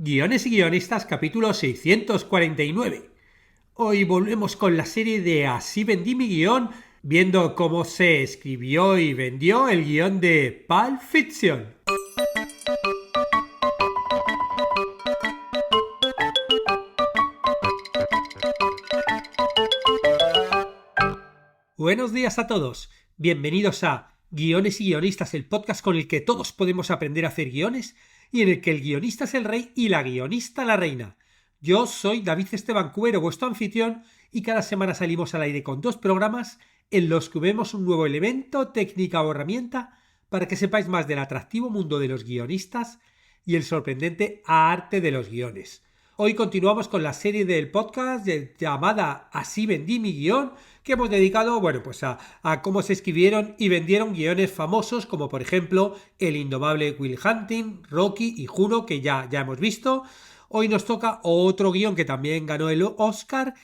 Guiones y guionistas, capítulo 649. Hoy volvemos con la serie de Así vendí mi guión, viendo cómo se escribió y vendió el guión de Pulp Fiction. Buenos días a todos. Bienvenidos a Guiones y guionistas, el podcast con el que todos podemos aprender a hacer guiones y en el que el guionista es el rey y la guionista la reina. Yo soy David Esteban Cubero, vuestro anfitrión, y cada semana salimos al aire con 2 programas en los que vemos un nuevo elemento, técnica o herramienta para que sepáis más del atractivo mundo de los guionistas y el sorprendente arte de los guiones. Hoy continuamos con la serie del podcast llamada Así vendí mi guión, que hemos dedicado a cómo se escribieron y vendieron guiones famosos como por ejemplo El indomable Will Hunting, Rocky y Juno, que ya hemos visto. Hoy nos toca otro guión que también ganó el Oscar,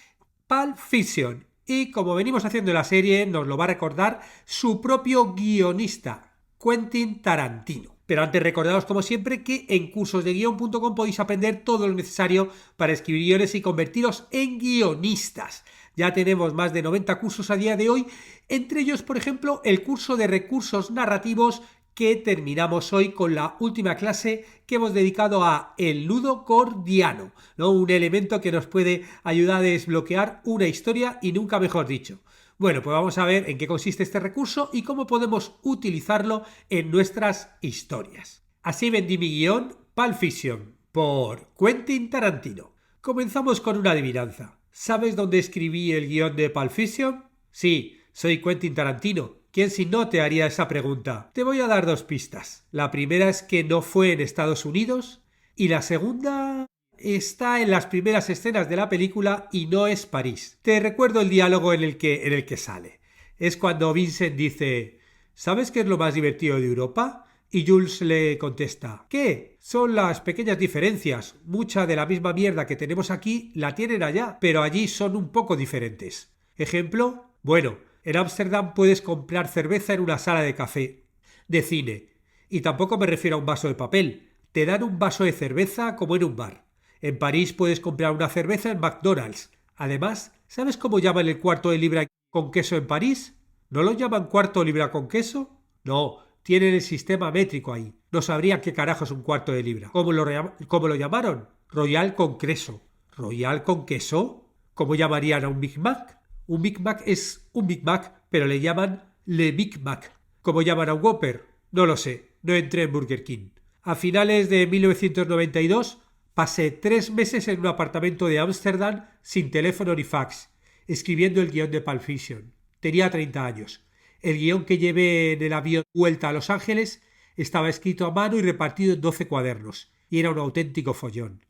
Pulp Fiction. Y como venimos haciendo la serie, nos lo va a recordar su propio guionista, Quentin Tarantino. Pero antes recordaos como siempre que en cursosdeguion.com podéis aprender todo lo necesario para escribir guiones y convertiros en guionistas. Ya tenemos más de 90 cursos a día de hoy, entre ellos por ejemplo el curso de recursos narrativos que terminamos hoy con la última clase que hemos dedicado a el nudo gordiano, ¿no? Un elemento que nos puede ayudar a desbloquear una historia y nunca mejor dicho. Bueno, pues vamos a ver en qué consiste este recurso y cómo podemos utilizarlo en nuestras historias. Así vendí mi guión, Pulp Fiction, por Quentin Tarantino. Comenzamos con una adivinanza. ¿Sabes dónde escribí el guión de Pulp Fiction? Sí, soy Quentin Tarantino. ¿Quién si no te haría esa pregunta? Te voy a dar 2 pistas. La primera es que no fue en Estados Unidos y la segunda está en las primeras escenas de la película y no es París. Te recuerdo el diálogo en el que sale. Es cuando Vincent dice: ¿sabes qué es lo más divertido de Europa? Y Jules le contesta: ¿qué? Son las pequeñas diferencias. Mucha de la misma mierda que tenemos aquí la tienen allá, pero allí son un poco diferentes. ¿Ejemplo? Bueno, en Ámsterdam puedes comprar cerveza en una sala de café, de cine. Y tampoco me refiero a un vaso de papel. Te dan un vaso de cerveza como en un bar. En París puedes comprar una cerveza en McDonald's. Además, ¿sabes cómo llaman el cuarto de libra con queso en París? ¿No lo llaman cuarto de libra con queso? No, tienen el sistema métrico ahí. No sabrían qué carajo es un cuarto de libra. ¿Cómo lo llamaron? Royal con queso. ¿Royal con queso? ¿Cómo llamarían a un Big Mac? Un Big Mac es un Big Mac, pero le llaman Le Big Mac. ¿Cómo llaman a un Whopper? No lo sé, no entré en Burger King. A finales de 1992 pasé 3 meses en un apartamento de Ámsterdam sin teléfono ni fax, escribiendo el guión de Pulp Fiction. Tenía 30 años. El guión que llevé en el avión vuelta a Los Ángeles estaba escrito a mano y repartido en 12 cuadernos, y era un auténtico follón.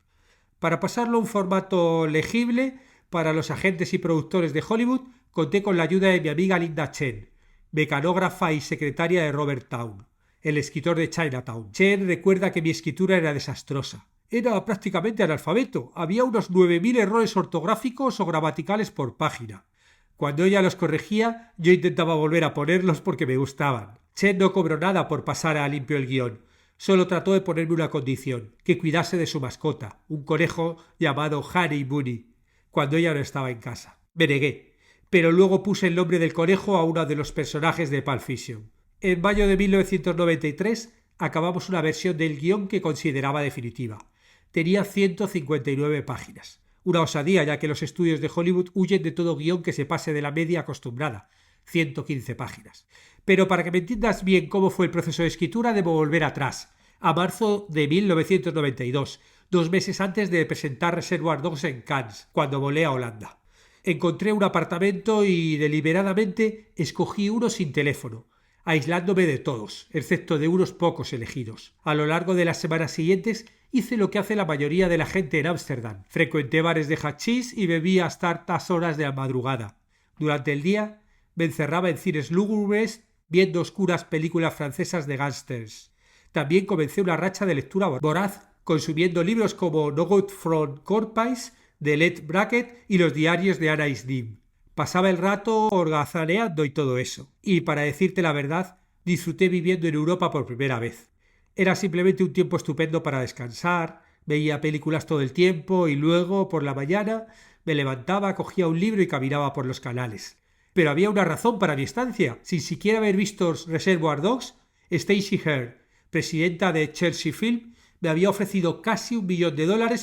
Para pasarlo a un formato legible para los agentes y productores de Hollywood, conté con la ayuda de mi amiga Linda Chen, mecanógrafa y secretaria de Robert Towne, el escritor de Chinatown. Chen recuerda que mi escritura era desastrosa. Era prácticamente analfabeto. Había unos 9.000 errores ortográficos o gramaticales por página. Cuando ella los corregía, yo intentaba volver a ponerlos porque me gustaban. Chen no cobró nada por pasar a limpio el guión. Solo trató de ponerme una condición: que cuidase de su mascota, un conejo llamado Honey Bunny, cuando ella no estaba en casa. Me negué, pero luego puse el nombre del conejo a uno de los personajes de Pulp Fiction. En mayo de 1993 acabamos una versión del guión que consideraba definitiva. Tenía 159 páginas. Una osadía, ya que los estudios de Hollywood huyen de todo guión que se pase de la media acostumbrada. 115 páginas. Pero para que me entiendas bien cómo fue el proceso de escritura, debo volver atrás, a marzo de 1992, 2 meses antes de presentar Reservoir Dogs en Cannes, cuando volé a Holanda. Encontré un apartamento y deliberadamente escogí uno sin teléfono, aislándome de todos, excepto de unos pocos elegidos. A lo largo de las semanas siguientes hice lo que hace la mayoría de la gente en Ámsterdam. Frecuenté bares de hachís y bebí hasta altas horas de la madrugada. Durante el día me encerraba en cines lúgubres viendo oscuras películas francesas de gángsters. También comencé una racha de lectura voraz, consumiendo libros como No Good from Corpus de Led Brackett y los diarios de Anais Nin. Pasaba el rato holgazaneando y todo eso. Y para decirte la verdad, disfruté viviendo en Europa por primera vez. Era simplemente un tiempo estupendo para descansar, Veía películas todo el tiempo y luego, por la mañana, me levantaba, cogía un libro y caminaba por los canales. Pero había una razón para mi estancia. Sin siquiera haber visto Reservoir Dogs, Stacey Heard, presidenta de Chelsea Film, me había ofrecido casi $1 millón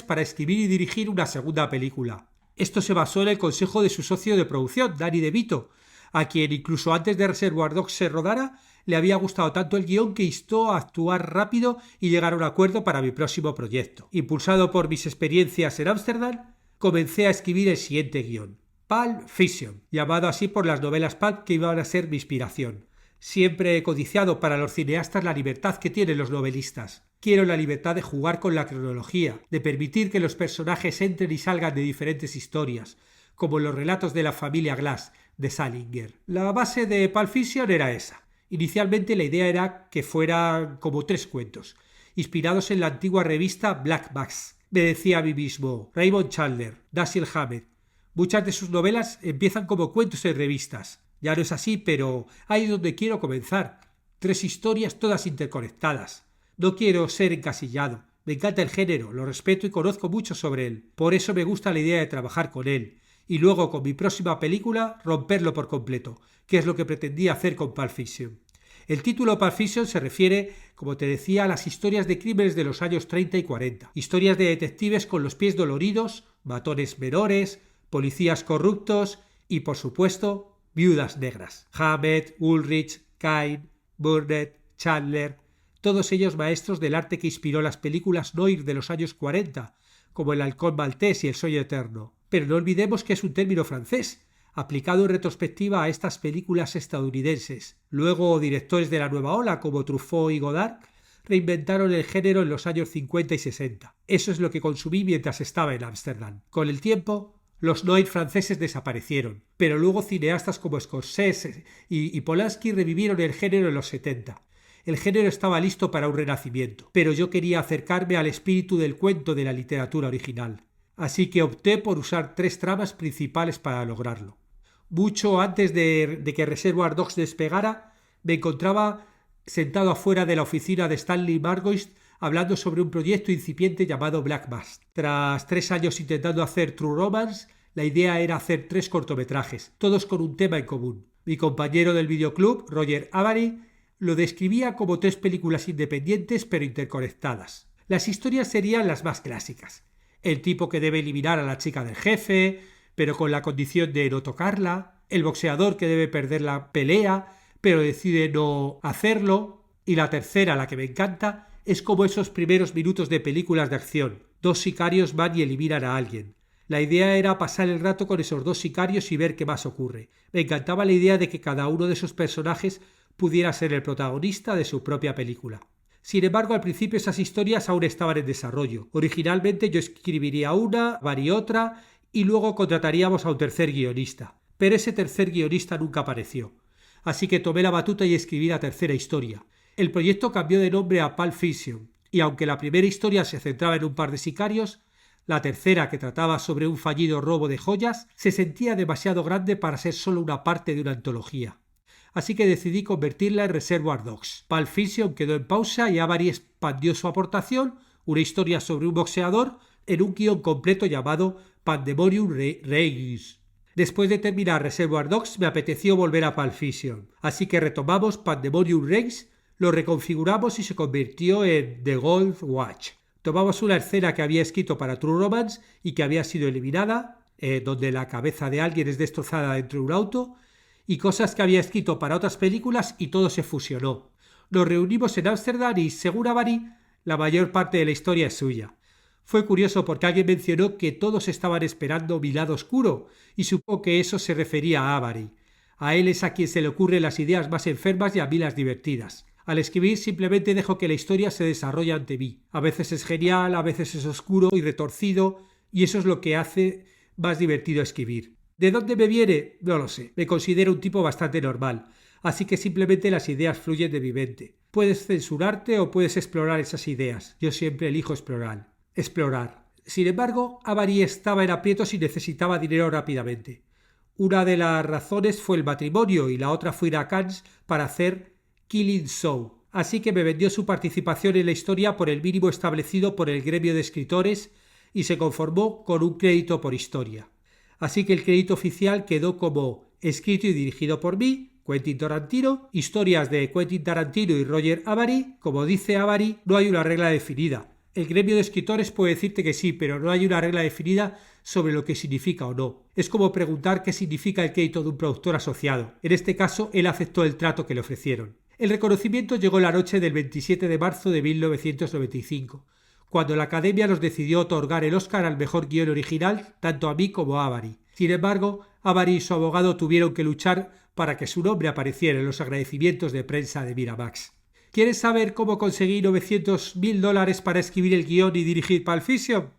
para escribir y dirigir una segunda película. Esto se basó en el consejo de su socio de producción, Danny DeVito, a quien incluso antes de Reservoir Dogs se rodara, le había gustado tanto el guión que instó a actuar rápido y llegar a un acuerdo para mi próximo proyecto. Impulsado por mis experiencias en Ámsterdam, comencé a escribir el siguiente guión, Pulp Fiction, llamado así por las novelas pulp que iban a ser mi inspiración. Siempre he codiciado para los cineastas la libertad que tienen los novelistas. Quiero la libertad de jugar con la cronología, de permitir que los personajes entren y salgan de diferentes historias, como los relatos de la familia Glass de Salinger. La base de Pulp Fiction era esa. Inicialmente la idea era que fueran como 3 cuentos, inspirados en la antigua revista Black Mass. Me decía a mí mismo, Raymond Chandler, Dashiell Hammett. Muchas de sus novelas empiezan como cuentos en revistas. Ya no es así, pero ahí es donde quiero comenzar. 3 historias todas interconectadas. No quiero ser encasillado. Me encanta el género, lo respeto y conozco mucho sobre él. Por eso me gusta la idea de trabajar con él. Y luego con mi próxima película romperlo por completo, que es lo que pretendía hacer con Pulp Fiction. El título Pulp Fiction se refiere, como te decía, a las historias de crímenes de los años 30 y 40. Historias de detectives con los pies doloridos, matones menores, policías corruptos y, por supuesto, viudas negras. Hammett, Ulrich, Caine, Burnett, Chandler, todos ellos maestros del arte que inspiró las películas noir de los años 40, como El halcón maltés y El sueño eterno. Pero no olvidemos que es un término francés, aplicado en retrospectiva a estas películas estadounidenses. Luego, directores de la nueva ola como Truffaut y Godard reinventaron el género en los años 50 y 60. Eso es lo que consumí mientras estaba en Ámsterdam. Con el tiempo, los noir franceses desaparecieron, pero luego cineastas como Scorsese y Polanski revivieron el género en los 70. El género estaba listo para un renacimiento, pero yo quería acercarme al espíritu del cuento de la literatura original. Así que opté por usar 3 tramas principales para lograrlo. Mucho antes de que Reservoir Dogs despegara, me encontraba sentado afuera de la oficina de Stanley Margolis hablando sobre un proyecto incipiente llamado Black Mass. Tras 3 años intentando hacer True Romance, la idea era hacer 3 cortometrajes, todos con un tema en común. Mi compañero del videoclub, Roger Avary, lo describía como 3 películas independientes pero interconectadas. Las historias serían las más clásicas. El tipo que debe eliminar a la chica del jefe, pero con la condición de no tocarla, el boxeador que debe perder la pelea, pero decide no hacerlo, y la tercera, la que me encanta, es como esos primeros minutos de películas de acción. 2 sicarios van y eliminan a alguien. La idea era pasar el rato con esos 2 sicarios y ver qué más ocurre. Me encantaba la idea de que cada uno de esos personajes pudiera ser el protagonista de su propia película. Sin embargo, al principio esas historias aún estaban en desarrollo. Originalmente yo escribiría una, Avary otra, y luego contrataríamos a un tercer guionista. Pero ese tercer guionista nunca apareció. Así que tomé la batuta y escribí la tercera historia. El proyecto cambió de nombre a Pulp Fiction, y aunque la primera historia se centraba en un par de sicarios, la tercera, que trataba sobre un fallido robo de joyas, se sentía demasiado grande para ser solo una parte de una antología. Así que decidí convertirla en Reservoir Dogs. Pulp Fiction quedó en pausa y Avary expandió su aportación, una historia sobre un boxeador, en un guión completo llamado Pandemonium Reigns. Después de terminar Reservoir Dogs me apeteció volver a Pulp Fiction, así que retomamos Pandemonium Reigns, lo reconfiguramos y se convirtió en The Gold Watch. Tomamos una escena que había escrito para True Romance y que había sido eliminada, donde la cabeza de alguien es destrozada dentro de un auto, y cosas que había escrito para otras películas y todo se fusionó. Nos reunimos en Ámsterdam y, según Avary, la mayor parte de la historia es suya. Fue curioso porque alguien mencionó que todos estaban esperando mi lado oscuro y supongo que eso se refería a Avary. A él es a quien se le ocurren las ideas más enfermas y a mí las divertidas. Al escribir simplemente dejo que la historia se desarrolle ante mí. A veces es genial, a veces es oscuro y retorcido, y eso es lo que hace más divertido escribir. ¿De dónde me viene? No lo sé. Me considero un tipo bastante normal, así que simplemente las ideas fluyen de mi mente. Puedes censurarte o puedes explorar esas ideas. Yo siempre elijo explorar. Sin embargo, Avary estaba en aprietos y necesitaba dinero rápidamente. Una de las razones fue el matrimonio y la otra fue ir a Cannes para hacer Killing Show. así que me vendió su participación en la historia por el mínimo establecido por el gremio de escritores y se conformó con un crédito por historia. Así que el crédito oficial quedó como escrito y dirigido por mí, Quentin Tarantino, historias de Quentin Tarantino y Roger Avary. Como dice Avary, no hay una regla definida. El gremio de escritores puede decirte que sí, pero no hay una regla definida sobre lo que significa o no. Es como preguntar qué significa el crédito de un productor asociado. En este caso, él aceptó el trato que le ofrecieron. El reconocimiento llegó la noche del 27 de marzo de 1995, cuando la Academia nos decidió otorgar el Oscar al mejor guión original, tanto a mí como a Avary. Sin embargo, Avary y su abogado tuvieron que luchar para que su nombre apareciera en los agradecimientos de prensa de Miramax. ¿Quieres saber cómo conseguí $900,000 para escribir el guión y dirigir Pulp Fiction?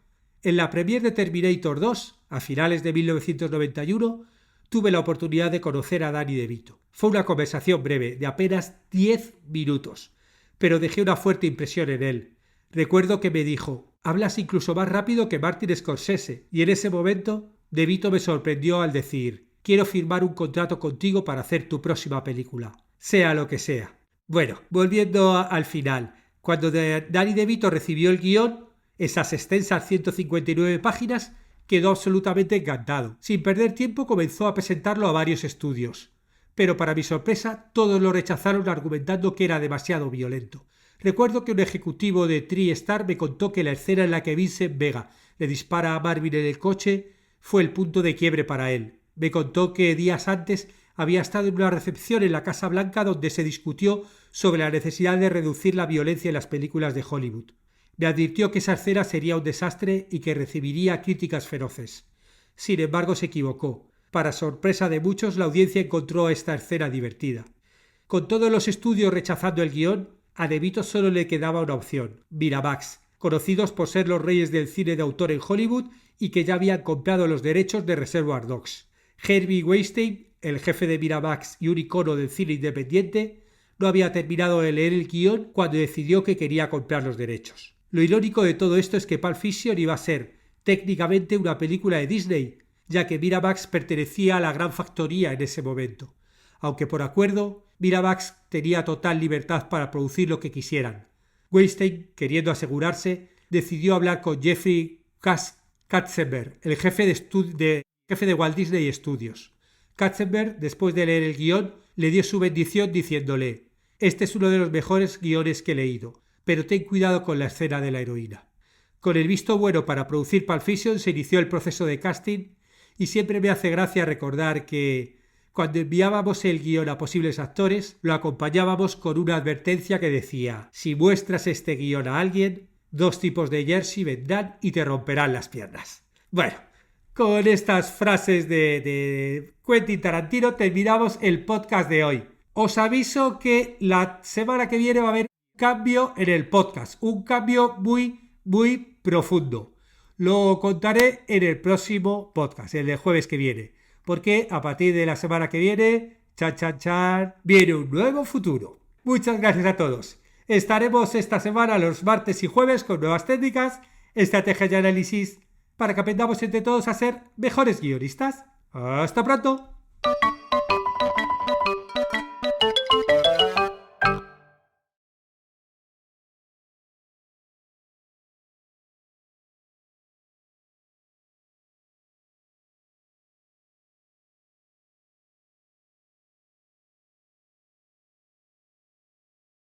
En la premiere de Terminator 2, a finales de 1991, tuve la oportunidad de conocer a Danny DeVito. Fue una conversación breve, de apenas 10 minutos, pero dejé una fuerte impresión en él. Recuerdo que me dijo: «Hablas incluso más rápido que Martin Scorsese», y en ese momento DeVito me sorprendió al decir: «Quiero firmar un contrato contigo para hacer tu próxima película, sea lo que sea». Bueno, volviendo al final, cuando Danny DeVito recibió el guión, esas extensas 159 páginas, quedó absolutamente encantado. Sin perder tiempo comenzó a presentarlo a varios estudios, pero para mi sorpresa todos lo rechazaron argumentando que era demasiado violento. Recuerdo que un ejecutivo de TriStar me contó que la escena en la que Vincent Vega le dispara a Marvin en el coche fue el punto de quiebre para él. Me contó que días antes había estado en una recepción en la Casa Blanca donde se discutió sobre la necesidad de reducir la violencia en las películas de Hollywood. Me advirtió que esa escena sería un desastre y que recibiría críticas feroces. Sin embargo, se equivocó. Para sorpresa de muchos, la audiencia encontró esta escena divertida. Con todos los estudios rechazando el guión, a DeVito solo le quedaba una opción: Miramax, conocidos por ser los reyes del cine de autor en Hollywood y que ya habían comprado los derechos de Reservoir Dogs. Harvey Weinstein, el jefe de Miramax y un icono del cine independiente, no había terminado de leer el guión cuando decidió que quería comprar los derechos. Lo irónico de todo esto es que Pulp Fiction iba a ser técnicamente una película de Disney, ya que Miramax pertenecía a la gran factoría en ese momento. Aunque por acuerdo, Miramax tenía total libertad para producir lo que quisieran. Weinstein, queriendo asegurarse, decidió hablar con Jeffrey Katzenberg, el jefe de Walt Disney Studios. Katzenberg, después de leer el guión, le dio su bendición diciéndole: «Este es uno de los mejores guiones que he leído, pero ten cuidado con la escena de la heroína». Con el visto bueno para producir Pulp Fiction se inició el proceso de casting y siempre me hace gracia recordar que cuando enviábamos el guión a posibles actores lo acompañábamos con una advertencia que decía: «Si muestras este guión a alguien, 2 tipos de jersey vendrán y te romperán las piernas». Bueno, con estas frases de Quentin Tarantino terminamos el podcast de hoy. Os aviso que la semana que viene va a haber un cambio en el podcast, un cambio muy profundo. Lo contaré en el próximo podcast, el del jueves que viene, porque a partir de la semana que viene, viene un nuevo futuro. Muchas gracias a todos. Estaremos esta semana los martes y jueves con nuevas técnicas, estrategias y análisis para que aprendamos entre todos a ser mejores guionistas. ¡Hasta pronto!